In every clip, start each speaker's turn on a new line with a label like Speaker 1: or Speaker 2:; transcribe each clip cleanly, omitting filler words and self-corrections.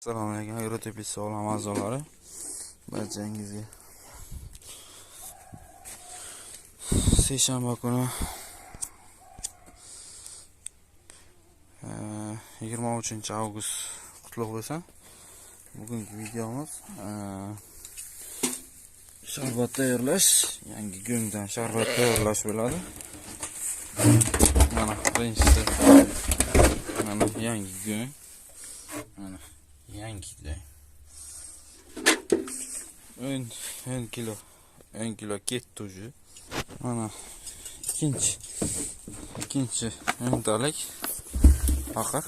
Speaker 1: Assalomu alaykum, Agroteplist sog'lom a'zolari. Barchangizga seshanba kuni 23 avgust qutlug' bo'lsin. Bugungi videomiz sharbat tayyorlash, yangi go'ngdan sharbat tayyorlash bo'ladi. Mana birinchisi mana yangi go'ng. Mana yangi go'ng. 10 kilo ketdi уже. Mana ikkinchi o'ntalik faqat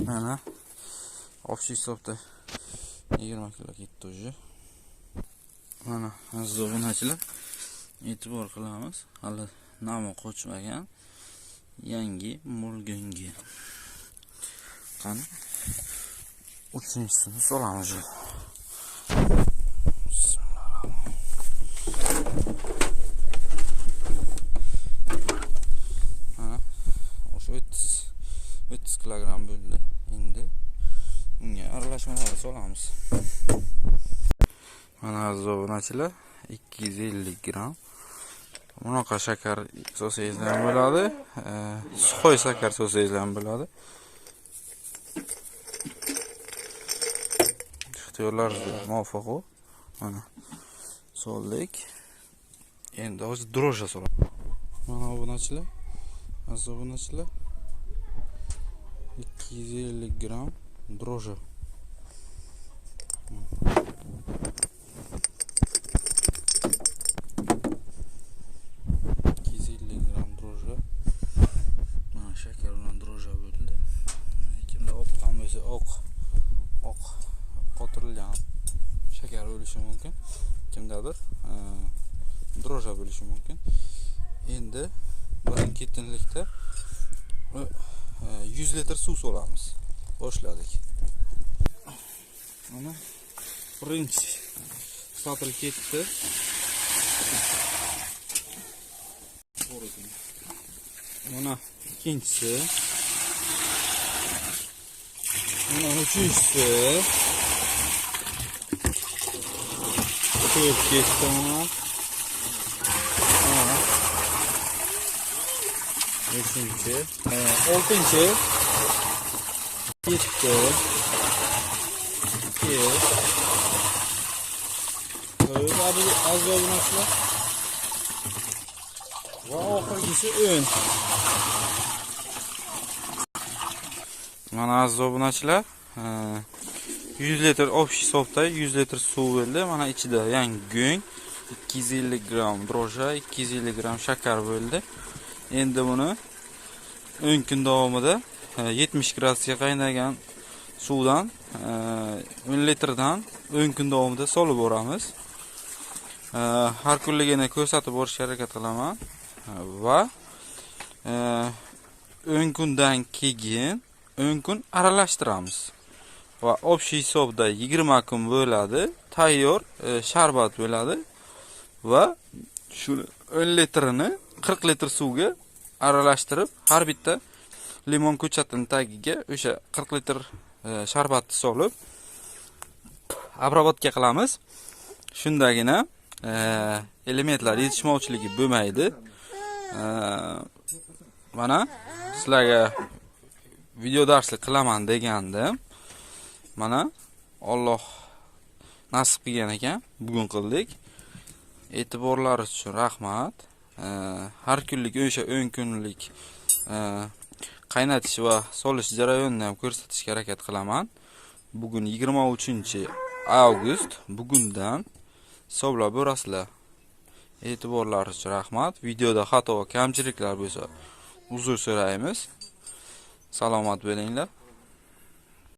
Speaker 1: mana общий hisobda 20 kilo ketdi уже. Mana aziz obunachilar, e'tibor qilamiz, hali nomi qo'chmagan yangi mulgongi. Qani uchinchisini solamiz. O'sha 30 kilogramm bo'ldi. Endi unga aralashmalarni solamiz. Mana aziz obunachilar, 250 gramm. Bunaqa shakar solsangiz ham bo'ladi, suxoy shakar solsangiz ham bo'ladi. Ixtiyorlaringizga muvofiq. Mana soldik. Endi hozir dro'jja solamiz. Mana obunachilar, aziz obunachilar, 250 gramm dro'jja. 250 gramm dro'jja. Mana shakar bilan dro'jja bo'ldi. Kimda oqqan bo'lsa oq qotirilgan shakar bo'lishi mumkin. Kimdadir dro'jja bo'lishi mumkin. Endi birin-ketinlikda 100 litr suv solamiz. Boshladik. Mana birinchi satr ketdi. Mana ikkinchisi. Mana uchinchisi. Ko'p ketdi mana. Mana. Beshinchi, oltinchi ketdi. Az obunachilar. Va oxirgisi 10. Mana aziz obunachilar, 100 litr общий hisobda 100 litr suv bo'ldi. Mana ichida yangi go'ng, 250 gramm dro'jja, 250 gramm shakar bo'ldi. Endi buni 10 kun davomida 70 gradusga qaynagan suvdan 10 litrdan 10 kun davomida solib boramiz. Har kunligini ko'rsatib borishga harakat qilaman va 10 kundan keyin 10 kun aralashtiramiz va общий hisobda 20 kun bo'ladi, tayyor sharbat bo'ladi va shu 10 litrini 40 litr suvga aralashtirib, har bitta limon ko'chatining tagiga o'sha 40 litr sharbatni solib obработка qilamiz. Shundagina elementlar yetishmovchiligi bo'lmaydi. Mana sizlarga video darslik qilaman degandim. Mana Alloh nasib qilgan ekan, bugun qildik. E'tiborlaringiz uchun rahmat. Har kunlik o'sha 10 kunlik qaynatish va solish jarayonini ham ko'rsatishga harakat qilaman. Bugun 23-avgust, bugundan hisoblab borasizlar. E'tiborlaringiz uchun rahmat. Videoda xato va kamchiliklar bo'lsa uzr so'raymiz. Salomat bo'linglar.